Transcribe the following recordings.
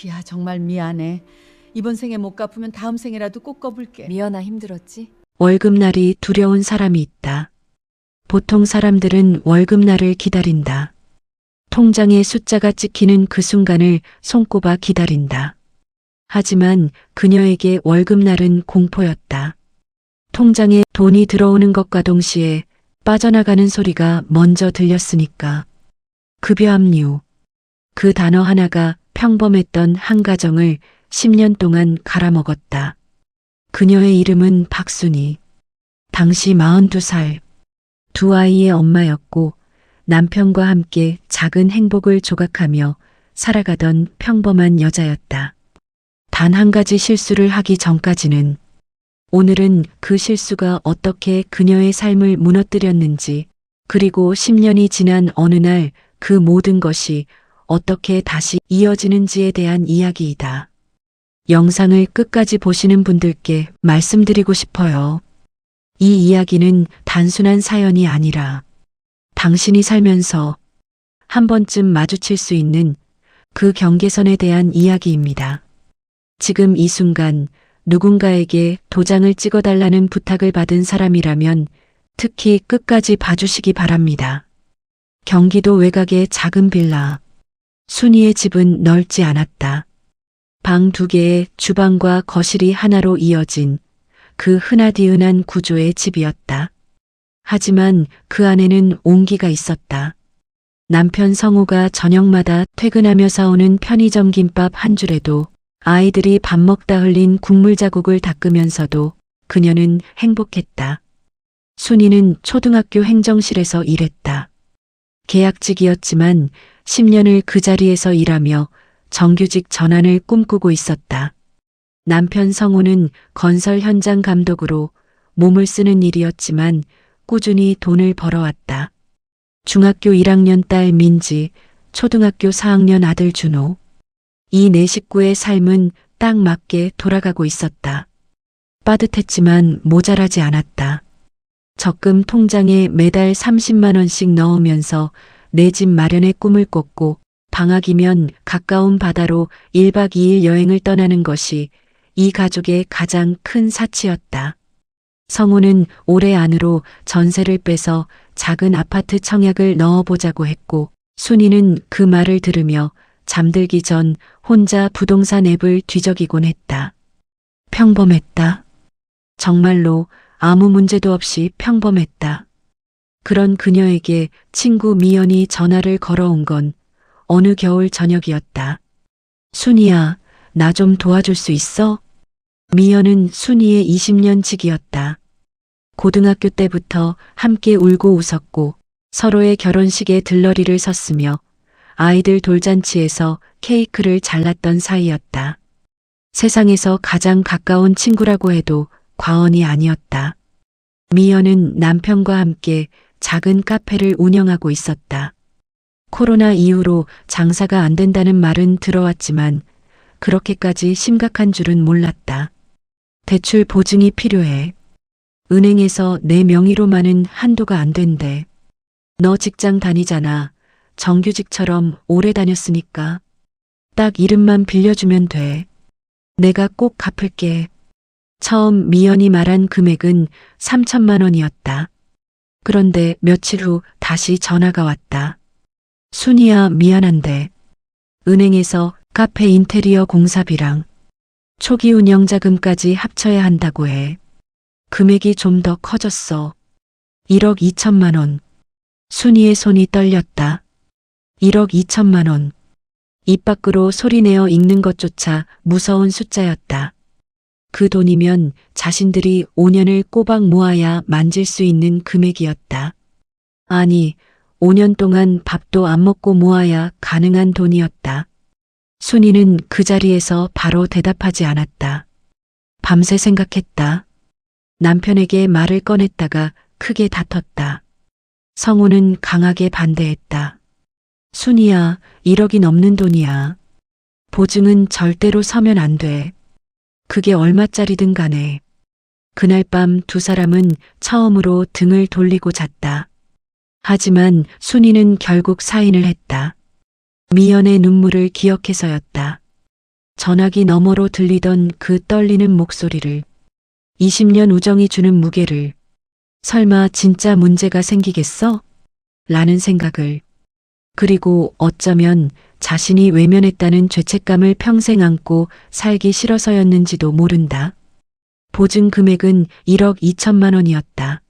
기아, 정말 미안해. 이번 생에 못 갚으면 다음 생에라도 꼭 갚을게. 미연아 힘들었지? 월급날이 두려운 사람이 있다. 보통 사람들은 월급날을 기다린다. 통장에 숫자가 찍히는 그 순간을 손꼽아 기다린다. 하지만 그녀에게 월급날은 공포였다. 통장에 돈이 들어오는 것과 동시에 빠져나가는 소리가 먼저 들렸으니까. 급여 압류. 그 단어 하나가 평범했던 한 가정을 10년 동안 갈아먹었다. 그녀의 이름은 박순희. 당시 42살. 두 아이의 엄마였고 남편과 함께 작은 행복을 조각하며 살아가던 평범한 여자였다. 단 한 가지 실수를 하기 전까지는. 오늘은 그 실수가 어떻게 그녀의 삶을 무너뜨렸는지, 그리고 10년이 지난 어느 날 그 모든 것이 어떻게 다시 이어지는지에 대한 이야기이다. 영상을 끝까지 보시는 분들께 말씀드리고 싶어요. 이 이야기는 단순한 사연이 아니라 당신이 살면서 한 번쯤 마주칠 수 있는 그 경계선에 대한 이야기입니다. 지금 이 순간 누군가에게 도장을 찍어달라는 부탁을 받은 사람이라면 특히 끝까지 봐주시기 바랍니다. 경기도 외곽의 작은 빌라. 순이의 집은 넓지 않았다. 방 2개에 주방과 거실이 하나로 이어진 그 흔하디흔한 구조의 집이었다. 하지만 그 안에는 온기가 있었다. 남편 성우가 저녁마다 퇴근하며 사오는 편의점 김밥 한 줄에도, 아이들이 밥 먹다 흘린 국물 자국을 닦으면서도 그녀는 행복했다. 순이는 초등학교 행정실에서 일했다. 계약직이었지만 10년을 그 자리에서 일하며 정규직 전환을 꿈꾸고 있었다. 남편 성우는 건설 현장 감독으로 몸을 쓰는 일이었지만 꾸준히 돈을 벌어왔다. 중학교 1학년 딸 민지, 초등학교 4학년 아들 준호. 이 네 식구의 삶은 딱 맞게 돌아가고 있었다. 빠듯했지만 모자라지 않았다. 적금 통장에 매달 30만 원씩 넣으면서 내 집 마련의 꿈을 꿨고, 방학이면 가까운 바다로 1박 2일 여행을 떠나는 것이 이 가족의 가장 큰 사치였다. 성우는 올해 안으로 전세를 빼서 작은 아파트 청약을 넣어보자고 했고, 순이는 그 말을 들으며 잠들기 전 혼자 부동산 앱을 뒤적이곤 했다. 평범했다. 정말로 아무 문제도 없이 평범했다. 그런 그녀에게 친구 미연이 전화를 걸어온 건 어느 겨울 저녁이었다. 순이야, 나 좀 도와줄 수 있어? 미연은 순이의 20년 지기였다. 고등학교 때부터 함께 울고 웃었고 서로의 결혼식에 들러리를 섰으며 아이들 돌잔치에서 케이크를 잘랐던 사이였다. 세상에서 가장 가까운 친구라고 해도 과언이 아니었다. 미연은 남편과 함께 작은 카페를 운영하고 있었다. 코로나 이후로 장사가 안 된다는 말은 들어왔지만 그렇게까지 심각한 줄은 몰랐다. 대출 보증이 필요해. 은행에서 내 명의로만은 한도가 안 된대. 너 직장 다니잖아. 정규직처럼 오래 다녔으니까. 딱 이름만 빌려주면 돼. 내가 꼭 갚을게. 처음 미연이 말한 금액은 3천만 원이었다. 그런데 며칠 후 다시 전화가 왔다. 순이야, 미안한데 은행에서 카페 인테리어 공사비랑 초기 운영 자금까지 합쳐야 한다고 해. 금액이 좀 더 커졌어. 1억 2천만 원. 순이의 손이 떨렸다. 1억 2천만 원. 입 밖으로 소리내어 읽는 것조차 무서운 숫자였다. 그 돈이면 자신들이 5년을 꼬박 모아야 만질 수 있는 금액이었다. 아니, 5년 동안 밥도 안 먹고 모아야 가능한 돈이었다. 순이는 그 자리에서 바로 대답하지 않았다. 밤새 생각했다. 남편에게 말을 꺼냈다가 크게 다퉜다. 성우는 강하게 반대했다. 순이야, 1억이 넘는 돈이야. 보증은 절대로 서면 안 돼. 그게 얼마짜리든 간에. 그날 밤 두 사람은 처음으로 등을 돌리고 잤다. 하지만 순이는 결국 사인을 했다. 미연의 눈물을 기억해서였다. 전화기 너머로 들리던 그 떨리는 목소리를, 20년 우정이 주는 무게를, 설마 진짜 문제가 생기겠어? 라는 생각을, 그리고 어쩌면 자신이 외면했다는 죄책감을 평생 안고 살기 싫어서였는지도 모른다. 보증 금액은 1억 2천만 원이었다.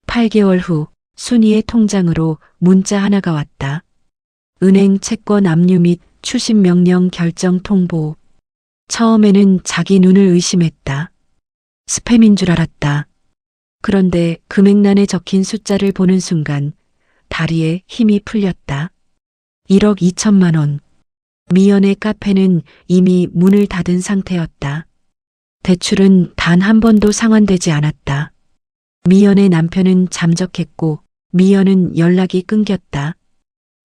8개월 후 순이의 통장으로 문자 하나가 왔다. 은행 채권 압류 및 추심 명령 결정 통보. 처음에는 자기 눈을 의심했다. 스팸인 줄 알았다. 그런데 금액란에 적힌 숫자를 보는 순간 다리에 힘이 풀렸다. 1억 2천만 원. 미연의 카페는 이미 문을 닫은 상태였다. 대출은 단 한 번도 상환되지 않았다. 미연의 남편은 잠적했고 미연은 연락이 끊겼다.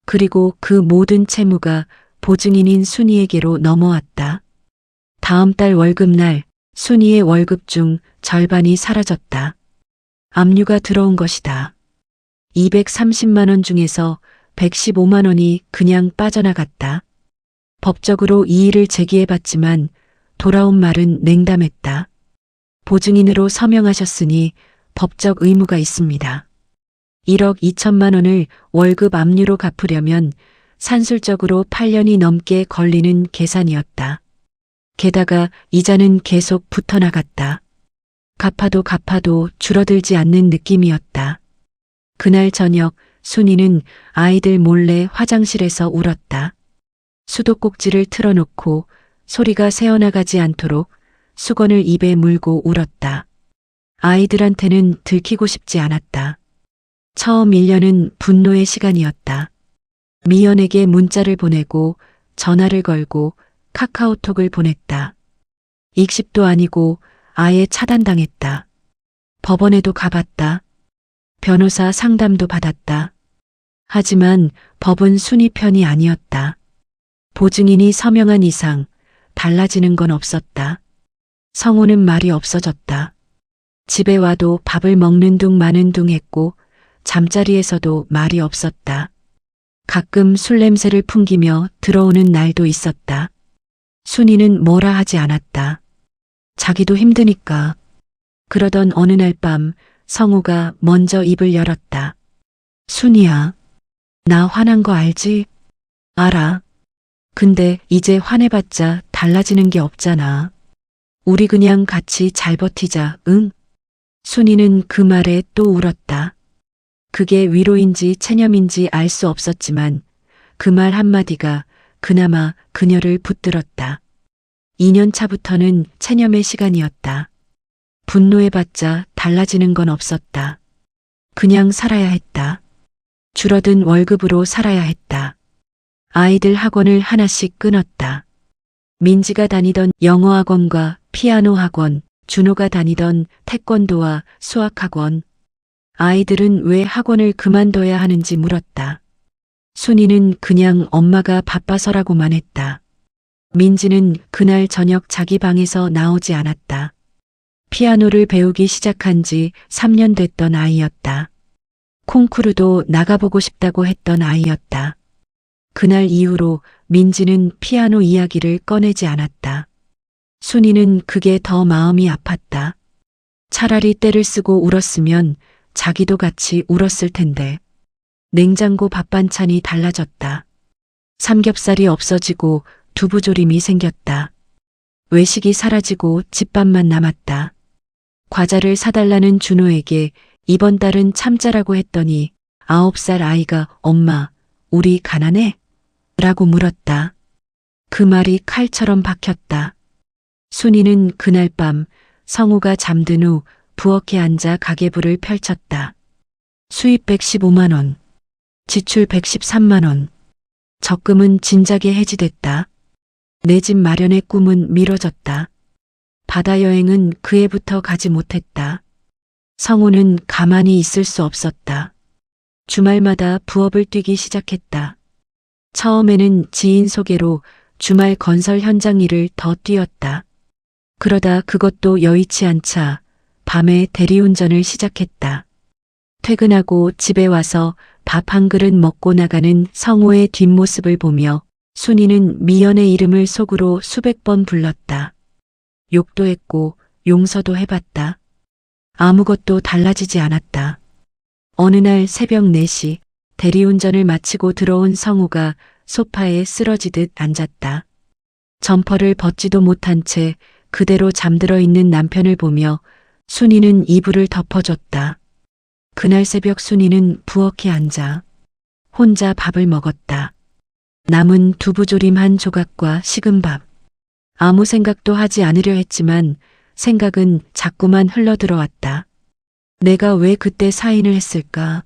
그리고 그 모든 채무가 보증인인 순이에게로 넘어왔다. 다음 달 월급날 순이의 월급 중 절반이 사라졌다. 압류가 들어온 것이다. 230만 원 중에서 115만 원이 그냥 빠져나갔다. 법적으로 이의를 제기해봤지만 돌아온 말은 냉담했다. 보증인으로 서명하셨으니 법적 의무가 있습니다. 1억 2천만 원을 월급 압류로 갚으려면 산술적으로 8년이 넘게 걸리는 계산이었다. 게다가 이자는 계속 붙어나갔다. 갚아도 줄어들지 않는 느낌이었다. 그날 저녁 순이는 아이들 몰래 화장실에서 울었다. 수도꼭지를 틀어놓고 소리가 새어나가지 않도록 수건을 입에 물고 울었다. 아이들한테는 들키고 싶지 않았다. 처음 1년은 분노의 시간이었다. 미연에게 문자를 보내고 전화를 걸고 카카오톡을 보냈다. 익십도 아니고 아예 차단당했다. 법원에도 가봤다. 변호사 상담도 받았다. 하지만 법은 순이 편이 아니었다. 보증인이 서명한 이상 달라지는 건 없었다. 성호는 말이 없어졌다. 집에 와도 밥을 먹는 둥 마는 둥 했고 잠자리에서도 말이 없었다. 가끔 술 냄새를 풍기며 들어오는 날도 있었다. 순이는 뭐라 하지 않았다. 자기도 힘드니까. 그러던 어느 날 밤 성우가 먼저 입을 열었다. 순이야, 나 화난 거 알지? 알아. 근데 이제 화내봤자 달라지는 게 없잖아. 우리 그냥 같이 잘 버티자, 응? 순이는 그 말에 또 울었다. 그게 위로인지 체념인지 알 수 없었지만 그 말 한마디가 그나마 그녀를 붙들었다. 2년 차부터는 체념의 시간이었다. 분노해봤자 달라지는 건 없었다. 그냥 살아야 했다. 줄어든 월급으로 살아야 했다. 아이들 학원을 하나씩 끊었다. 민지가 다니던 영어 학원과 피아노 학원, 준호가 다니던 태권도와 수학 학원. 아이들은 왜 학원을 그만둬야 하는지 물었다. 순이는 그냥 엄마가 바빠서라고만 했다. 민지는 그날 저녁 자기 방에서 나오지 않았다. 피아노를 배우기 시작한 지 3년 됐던 아이였다. 콩쿠르도 나가보고 싶다고 했던 아이였다. 그날 이후로 민지는 피아노 이야기를 꺼내지 않았다. 순이는 그게 더 마음이 아팠다. 차라리 떼를 쓰고 울었으면 자기도 같이 울었을 텐데. 냉장고 밥 반찬이 달라졌다. 삼겹살이 없어지고 두부조림이 생겼다. 외식이 사라지고 집밥만 남았다. 과자를 사달라는 준호에게 이번 달은 참자라고 했더니 9살 아이가 엄마, 우리 가난해? 라고 물었다. 그 말이 칼처럼 박혔다. 순이는 그날 밤 성우가 잠든 후 부엌에 앉아 가계부를 펼쳤다. 수입 115만 원, 지출 113만 원, 적금은 진작에 해지됐다. 내 집 마련의 꿈은 미뤄졌다. 바다 여행은 그 해부터 가지 못했다. 성우는 가만히 있을 수 없었다. 주말마다 부업을 뛰기 시작했다. 처음에는 지인 소개로 주말 건설 현장 일을 더 뛰었다. 그러다 그것도 여의치 않자 밤에 대리운전을 시작했다. 퇴근하고 집에 와서 밥 한 그릇 먹고 나가는 성호의 뒷모습을 보며 순이는 미연의 이름을 속으로 수백 번 불렀다. 욕도 했고 용서도 해봤다. 아무것도 달라지지 않았다. 어느 날 새벽 4시 대리운전을 마치고 들어온 성우가 소파에 쓰러지듯 앉았다. 점퍼를 벗지도 못한 채 그대로 잠들어 있는 남편을 보며 순이는 이불을 덮어줬다. 그날 새벽 순이는 부엌에 앉아 혼자 밥을 먹었다. 남은 두부조림 한 조각과 식은 밥. 아무 생각도 하지 않으려 했지만 생각은 자꾸만 흘러들어왔다. 내가 왜 그때 사인을 했을까?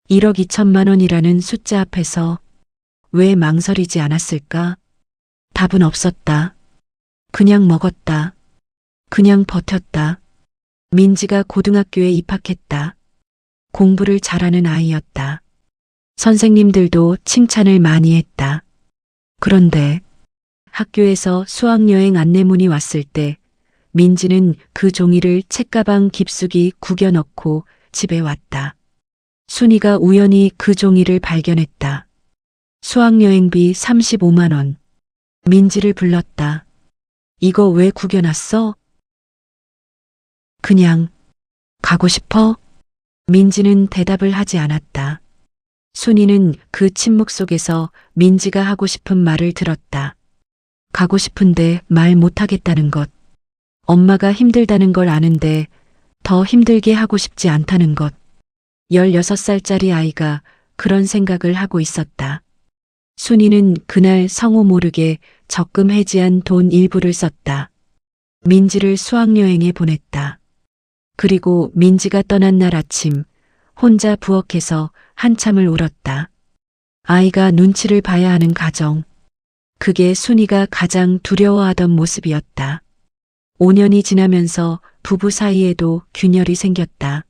1억 2천만 원이라는 숫자 앞에서 왜 망설이지 않았을까? 답은 없었다. 그냥 먹었다. 그냥 버텼다. 민지가 고등학교에 입학했다. 공부를 잘하는 아이였다. 선생님들도 칭찬을 많이 했다. 그런데 학교에서 수학여행 안내문이 왔을 때 민지는 그 종이를 책가방 깊숙이 구겨 넣고 집에 왔다. 순이가 우연히 그 종이를 발견했다. 수학여행비 35만 원. 민지를 불렀다. 이거 왜 구겨놨어? 그냥 가고 싶어? 민지는 대답을 하지 않았다. 순이는 그 침묵 속에서 민지가 하고 싶은 말을 들었다. 가고 싶은데 말 못하겠다는 것. 엄마가 힘들다는 걸 아는데 더 힘들게 하고 싶지 않다는 것. 16살짜리 아이가 그런 생각을 하고 있었다. 순이는 그날 성우 모르게 적금 해지한 돈 일부를 썼다. 민지를 수학여행에 보냈다. 그리고 민지가 떠난 날 아침 혼자 부엌에서 한참을 울었다. 아이가 눈치를 봐야 하는 가정. 그게 순이가 가장 두려워하던 모습이었다. 5년이 지나면서 부부 사이에도 균열이 생겼다.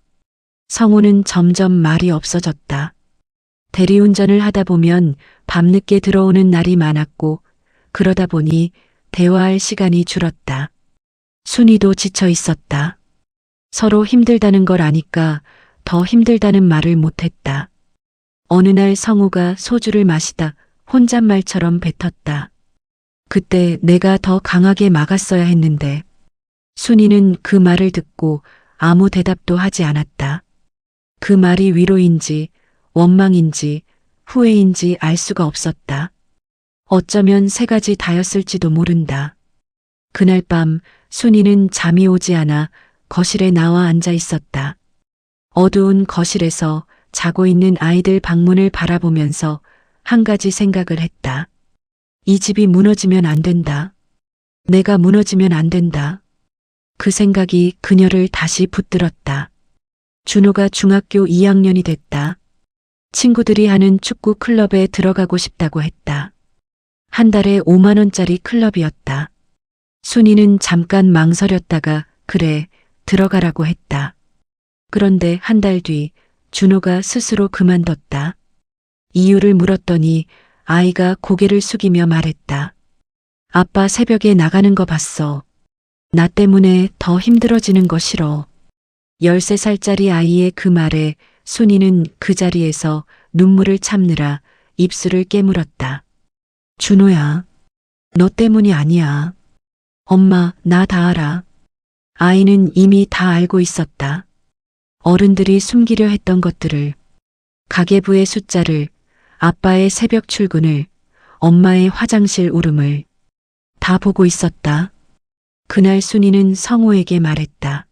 성우는 점점 말이 없어졌다. 대리운전을 하다 보면 밤늦게 들어오는 날이 많았고 그러다 보니 대화할 시간이 줄었다. 순이도 지쳐 있었다. 서로 힘들다는 걸 아니까 더 힘들다는 말을 못했다. 어느 날 성우가 소주를 마시다 혼잣말처럼 뱉었다. 그때 내가 더 강하게 막았어야 했는데. 순이는 그 말을 듣고 아무 대답도 하지 않았다. 그 말이 위로인지 원망인지 후회인지 알 수가 없었다. 어쩌면 세 가지 다였을지도 모른다. 그날 밤 순이는 잠이 오지 않아 거실에 나와 앉아 있었다. 어두운 거실에서 자고 있는 아이들 방문을 바라보면서 한 가지 생각을 했다. 이 집이 무너지면 안 된다. 내가 무너지면 안 된다. 그 생각이 그녀를 다시 붙들었다. 준호가 중학교 2학년이 됐다. 친구들이 하는 축구 클럽에 들어가고 싶다고 했다. 한 달에 5만 원짜리 클럽이었다. 순이는 잠깐 망설였다가 그래, 들어가라고 했다. 그런데 한 달 뒤 준호가 스스로 그만뒀다. 이유를 물었더니 아이가 고개를 숙이며 말했다. 아빠 새벽에 나가는 거 봤어. 나 때문에 더 힘들어지는 거 싫어. 13살짜리 아이의 그 말에 순이는 그 자리에서 눈물을 참느라 입술을 깨물었다. 준호야, 너 때문이 아니야. 엄마, 나 다 알아. 아이는 이미 다 알고 있었다. 어른들이 숨기려 했던 것들을, 가계부의 숫자를, 아빠의 새벽 출근을, 엄마의 화장실 울음을 다 보고 있었다. 그날 순이는 성우에게 말했다.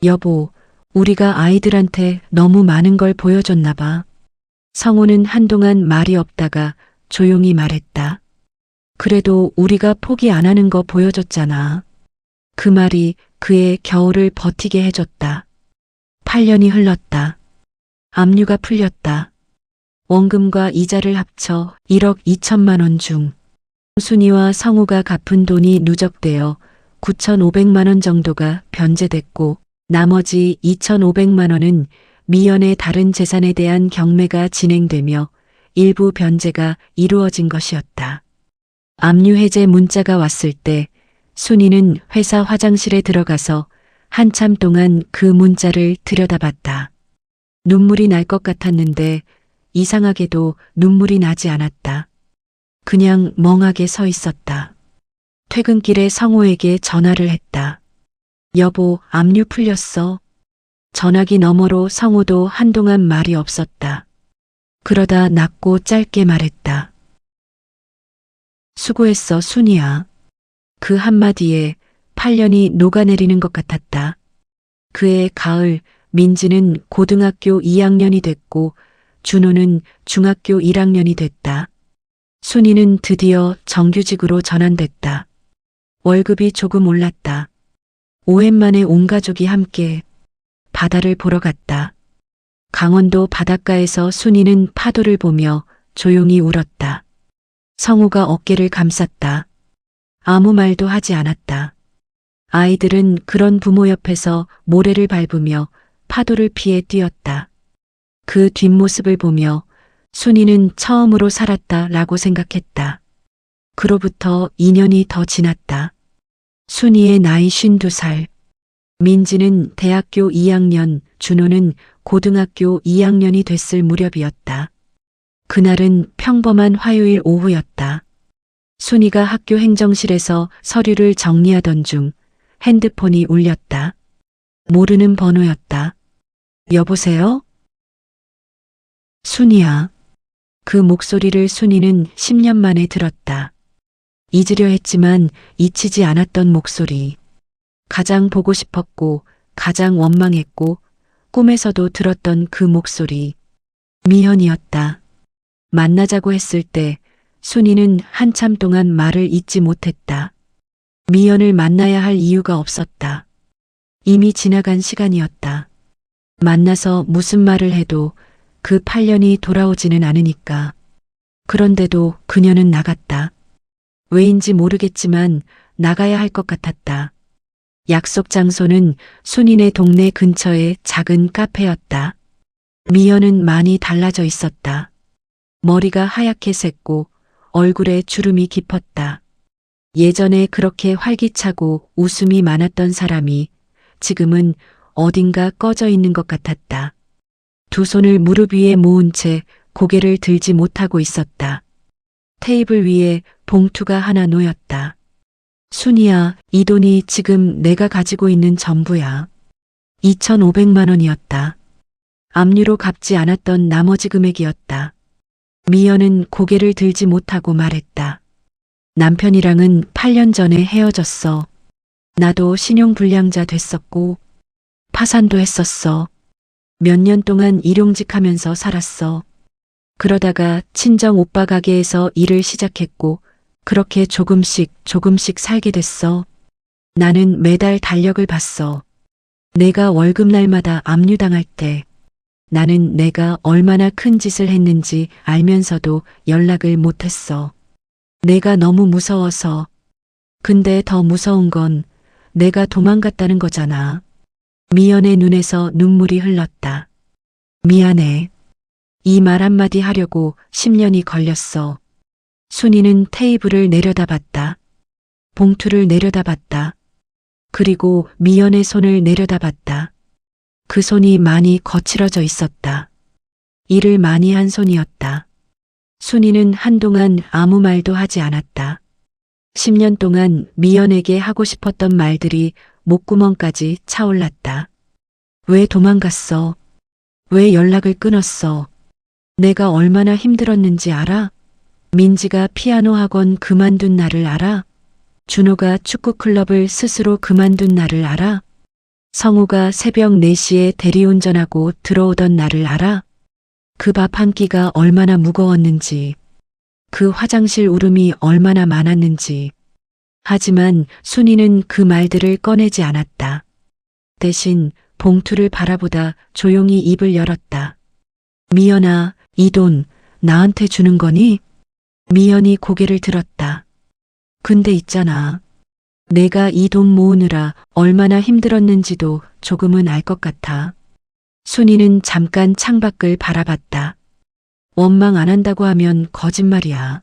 여보, 우리가 아이들한테 너무 많은 걸 보여줬나 봐. 성우는 한동안 말이 없다가 조용히 말했다. 그래도 우리가 포기 안 하는 거 보여줬잖아. 그 말이 그의 겨울을 버티게 해줬다. 8년이 흘렀다. 압류가 풀렸다. 원금과 이자를 합쳐 1억 2천만 원 중 순이와 성우가 갚은 돈이 누적되어 9,500만 원 정도가 변제됐고 나머지 2,500만 원은 미연의 다른 재산에 대한 경매가 진행되며 일부 변제가 이루어진 것이었다. 압류 해제 문자가 왔을 때 순이는 회사 화장실에 들어가서 한참 동안 그 문자를 들여다봤다. 눈물이 날 것 같았는데 이상하게도 눈물이 나지 않았다. 그냥 멍하게 서 있었다. 퇴근길에 성호에게 전화를 했다. 여보, 압류 풀렸어. 전화기 너머로 성호도 한동안 말이 없었다. 그러다 낮고 짧게 말했다. 수고했어, 순이야. 그 한마디에 8년이 녹아내리는 것 같았다. 그해 가을, 민지는 고등학교 2학년이 됐고 준호는 중학교 1학년이 됐다. 순이는 드디어 정규직으로 전환됐다. 월급이 조금 올랐다. 오랜만에 온 가족이 함께 바다를 보러 갔다. 강원도 바닷가에서 순이는 파도를 보며 조용히 울었다. 성우가 어깨를 감쌌다. 아무 말도 하지 않았다. 아이들은 그런 부모 옆에서 모래를 밟으며 파도를 피해 뛰었다. 그 뒷모습을 보며 순이는 처음으로 살았다라고 생각했다. 그로부터 2년이 더 지났다. 순이의 나이 52살. 민지는 대학교 2학년, 준호는 고등학교 2학년이 됐을 무렵이었다. 그날은 평범한 화요일 오후였다. 순이가 학교 행정실에서 서류를 정리하던 중 핸드폰이 울렸다. 모르는 번호였다. 여보세요? 순이야. 그 목소리를 순이는 10년 만에 들었다. 잊으려 했지만 잊히지 않았던 목소리. 가장 보고 싶었고 가장 원망했고 꿈에서도 들었던 그 목소리. 미현이었다. 만나자고 했을 때 순이는 한참 동안 말을 잇지 못했다. 미연을 만나야 할 이유가 없었다. 이미 지나간 시간이었다. 만나서 무슨 말을 해도 그 8년이 돌아오지는 않으니까. 그런데도 그녀는 나갔다. 왜인지 모르겠지만 나가야 할 것 같았다. 약속 장소는 순이네 동네 근처의 작은 카페였다. 미연은 많이 달라져 있었다. 머리가 하얗게 샜고 얼굴에 주름이 깊었다. 예전에 그렇게 활기차고 웃음이 많았던 사람이 지금은 어딘가 꺼져 있는 것 같았다. 두 손을 무릎 위에 모은 채 고개를 들지 못하고 있었다. 테이블 위에 봉투가 하나 놓였다. 순이야, 이 돈이 지금 내가 가지고 있는 전부야. 2,500만 원이었다. 압류로 갚지 않았던 나머지 금액이었다. 미연은 고개를 들지 못하고 말했다. 남편이랑은 8년 전에 헤어졌어. 나도 신용불량자 됐었고 파산도 했었어. 몇 년 동안 일용직하면서 살았어. 그러다가 친정 오빠 가게에서 일을 시작했고 그렇게 조금씩 살게 됐어. 나는 매달 달력을 봤어. 내가 월급날마다 압류당할 때 나는 내가 얼마나 큰 짓을 했는지 알면서도 연락을 못했어. 내가 너무 무서워서. 근데 더 무서운 건 내가 도망갔다는 거잖아. 미연의 눈에서 눈물이 흘렀다. 미안해. 이 말 한마디 하려고 10년이 걸렸어. 순이는 테이블을 내려다봤다. 봉투를 내려다봤다. 그리고 미연의 손을 내려다봤다. 그 손이 많이 거칠어져 있었다. 일을 많이 한 손이었다. 순이는 한동안 아무 말도 하지 않았다. 10년 동안 미연에게 하고 싶었던 말들이 목구멍까지 차올랐다. 왜 도망갔어? 왜 연락을 끊었어? 내가 얼마나 힘들었는지 알아? 민지가 피아노 학원 그만둔 날을 알아? 준호가 축구클럽을 스스로 그만둔 날을 알아? 성우가 새벽 4시에 대리운전하고 들어오던 날을 알아? 그 밥 한 끼가 얼마나 무거웠는지, 그 화장실 울음이 얼마나 많았는지. 하지만 순이는 그 말들을 꺼내지 않았다. 대신 봉투를 바라보다 조용히 입을 열었다. 미연아, 이 돈 나한테 주는 거니? 미연이 고개를 들었다. 근데 있잖아. 내가 이 돈 모으느라 얼마나 힘들었는지도 조금은 알 것 같아. 순이는 잠깐 창밖을 바라봤다. 원망 안 한다고 하면 거짓말이야.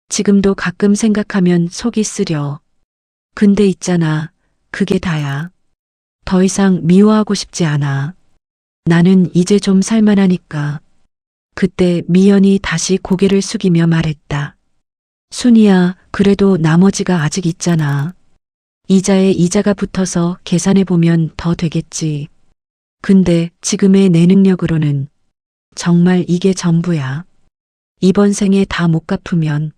지금도 가끔 생각하면 속이 쓰려. 근데 있잖아. 그게 다야. 더 이상 미워하고 싶지 않아. 나는 이제 좀 살만하니까. 그때 미연이 다시 고개를 숙이며 말했다. 순이야, 그래도 나머지가 아직 있잖아. 이자에 이자가 붙어서 계산해보면 더 되겠지. 근데 지금의 내 능력으로는 정말 이게 전부야. 이번 생에 다 못 갚으면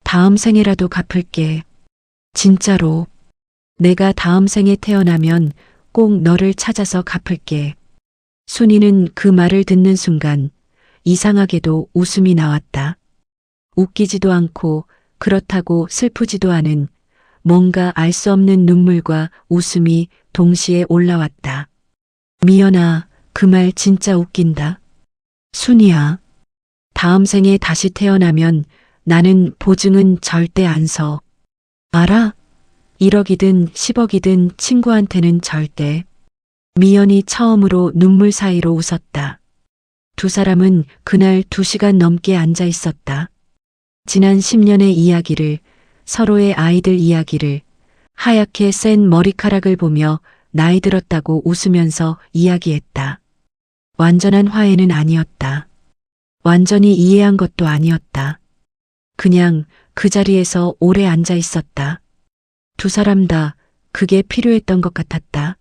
다음 생에라도 갚을게. 진짜로. 내가 다음 생에 태어나면 꼭 너를 찾아서 갚을게. 순이는 그 말을 듣는 순간 이상하게도 웃음이 나왔다. 웃기지도 않고 그렇다고 슬프지도 않은 뭔가 알 수 없는 눈물과 웃음이 동시에 올라왔다. 미연아, 그 말 진짜 웃긴다. 순이야, 다음 생에 다시 태어나면 나는 보증은 절대 안 서. 알아? 1억이든 10억이든 친구한테는 절대. 미연이 처음으로 눈물 사이로 웃었다. 두 사람은 그날 2시간 넘게 앉아 있었다. 지난 10년의 이야기를, 서로의 아이들 이야기를, 하얗게 센 머리카락을 보며 나이 들었다고 웃으면서 이야기했다. 완전한 화해는 아니었다. 완전히 이해한 것도 아니었다. 그냥 그 자리에서 오래 앉아 있었다. 두 사람 다 그게 필요했던 것 같았다.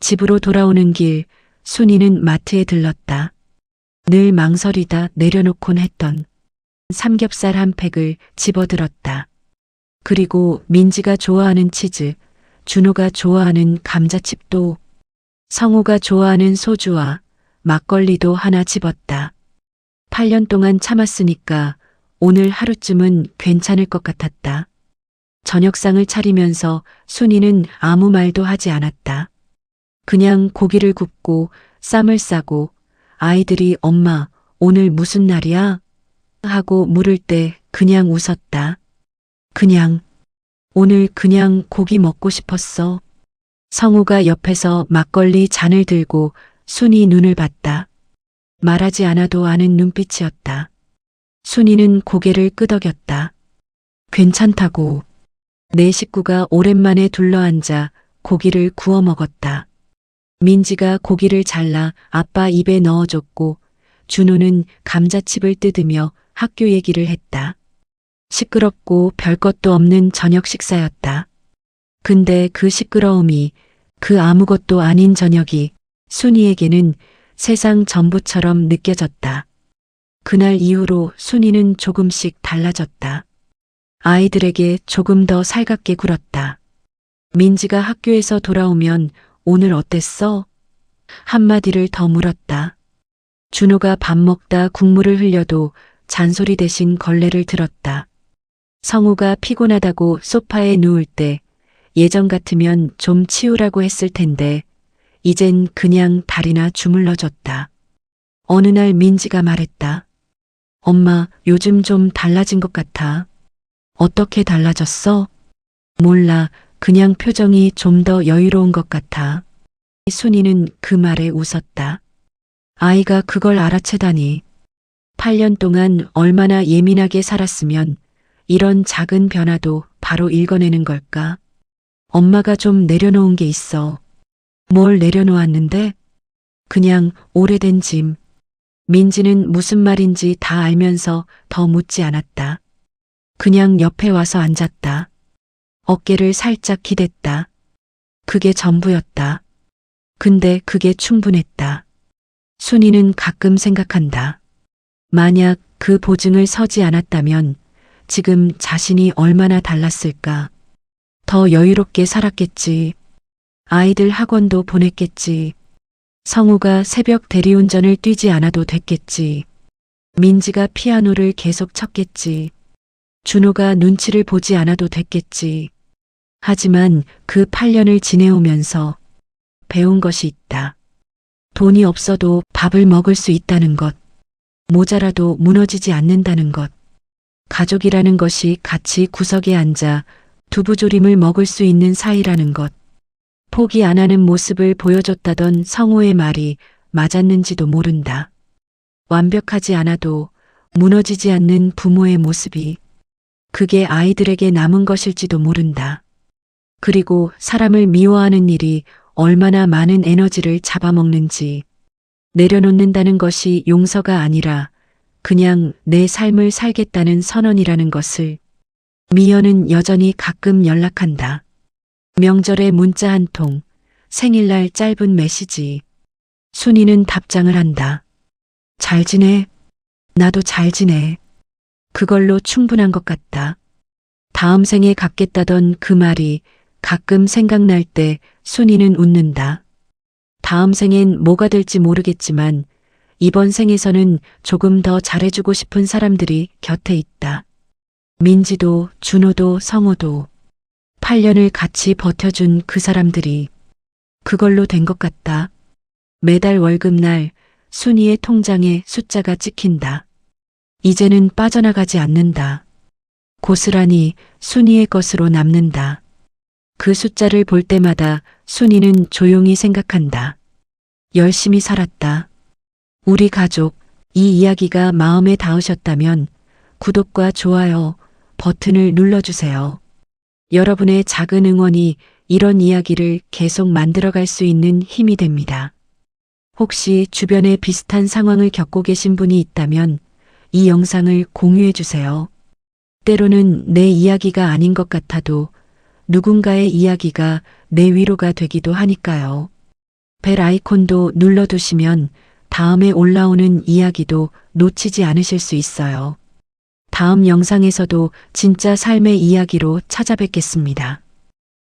집으로 돌아오는 길, 순이는 마트에 들렀다. 늘 망설이다 내려놓곤 했던 삼겹살 한 팩을 집어들었다. 그리고 민지가 좋아하는 치즈, 준호가 좋아하는 감자칩도, 성우가 좋아하는 소주와 막걸리도 하나 집었다. 8년 동안 참았으니까 오늘 하루쯤은 괜찮을 것 같았다. 저녁상을 차리면서 순이는 아무 말도 하지 않았다. 그냥 고기를 굽고 쌈을 싸고 아이들이 엄마, 오늘 무슨 날이야? 하고 물을 때 그냥 웃었다. 그냥, 오늘 그냥 고기 먹고 싶었어. 성우가 옆에서 막걸리 잔을 들고 순이 눈을 봤다. 말하지 않아도 아는 눈빛이었다. 순이는 고개를 끄덕였다. 괜찮다고. 내 식구가 오랜만에 둘러앉아 고기를 구워 먹었다. 민지가 고기를 잘라 아빠 입에 넣어줬고 준호는 감자칩을 뜯으며 학교 얘기를 했다. 시끄럽고 별것도 없는 저녁 식사였다. 근데 그 시끄러움이, 그 아무것도 아닌 저녁이 순이에게는 세상 전부처럼 느껴졌다. 그날 이후로 순이는 조금씩 달라졌다. 아이들에게 조금 더 살갑게 굴었다. 민지가 학교에서 돌아오면 오늘 어땠어? 한마디를 더 물었다. 준호가 밥 먹다 국물을 흘려도 잔소리 대신 걸레를 들었다. 성우가 피곤하다고 소파에 누울 때 예전 같으면 좀 치우라고 했을 텐데 이젠 그냥 다리나 주물러줬다. 어느 날 민지가 말했다. 엄마, 요즘 좀 달라진 것 같아. 어떻게 달라졌어? 몰라, 그냥 표정이 좀 더 여유로운 것 같아. 순이는 그 말에 웃었다. 아이가 그걸 알아채다니. 8년 동안 얼마나 예민하게 살았으면 이런 작은 변화도 바로 읽어내는 걸까? 엄마가 좀 내려놓은 게 있어. 뭘 내려놓았는데? 그냥 오래된 짐. 민지는 무슨 말인지 다 알면서 더 묻지 않았다. 그냥 옆에 와서 앉았다. 어깨를 살짝 기댔다. 그게 전부였다. 근데 그게 충분했다. 순이는 가끔 생각한다. 만약 그 보증을 서지 않았다면 지금 자신이 얼마나 달랐을까. 더 여유롭게 살았겠지. 아이들 학원도 보냈겠지. 성우가 새벽 대리운전을 뛰지 않아도 됐겠지. 민지가 피아노를 계속 쳤겠지. 준호가 눈치를 보지 않아도 됐겠지. 하지만 그 8년을 지내오면서 배운 것이 있다. 돈이 없어도 밥을 먹을 수 있다는 것. 모자라도 무너지지 않는다는 것. 가족이라는 것이 같이 구석에 앉아 두부조림을 먹을 수 있는 사이라는 것. 포기 안 하는 모습을 보여줬다던 성우의 말이 맞았는지도 모른다. 완벽하지 않아도 무너지지 않는 부모의 모습이 그게 아이들에게 남은 것일지도 모른다. 그리고 사람을 미워하는 일이 얼마나 많은 에너지를 잡아먹는지. 내려놓는다는 것이 용서가 아니라 그냥 내 삶을 살겠다는 선언이라는 것을 미연은 여전히 가끔 연락한다. 명절에 문자 한 통, 생일날 짧은 메시지. 순이는 답장을 한다. 잘 지내? 나도 잘 지내. 그걸로 충분한 것 같다. 다음 생에 갚겠다던 그 말이 가끔 생각날 때 순이는 웃는다. 다음 생엔 뭐가 될지 모르겠지만 이번 생에서는 조금 더 잘해주고 싶은 사람들이 곁에 있다. 민지도, 준호도, 성호도 8년을 같이 버텨준 그 사람들이 그걸로 된 것 같다. 매달 월급날 순이의 통장에 숫자가 찍힌다. 이제는 빠져나가지 않는다. 고스란히 순이의 것으로 남는다. 그 숫자를 볼 때마다 순이는 조용히 생각한다. 열심히 살았다. 우리 가족, 이 이야기가 마음에 닿으셨다면 구독과 좋아요 버튼을 눌러주세요. 여러분의 작은 응원이 이런 이야기를 계속 만들어갈 수 있는 힘이 됩니다. 혹시 주변에 비슷한 상황을 겪고 계신 분이 있다면 이 영상을 공유해 주세요. 때로는 내 이야기가 아닌 것 같아도 누군가의 이야기가 내 위로가 되기도 하니까요. 벨 아이콘도 눌러두시면 다음에 올라오는 이야기도 놓치지 않으실 수 있어요. 다음 영상에서도 진짜 삶의 이야기로 찾아뵙겠습니다.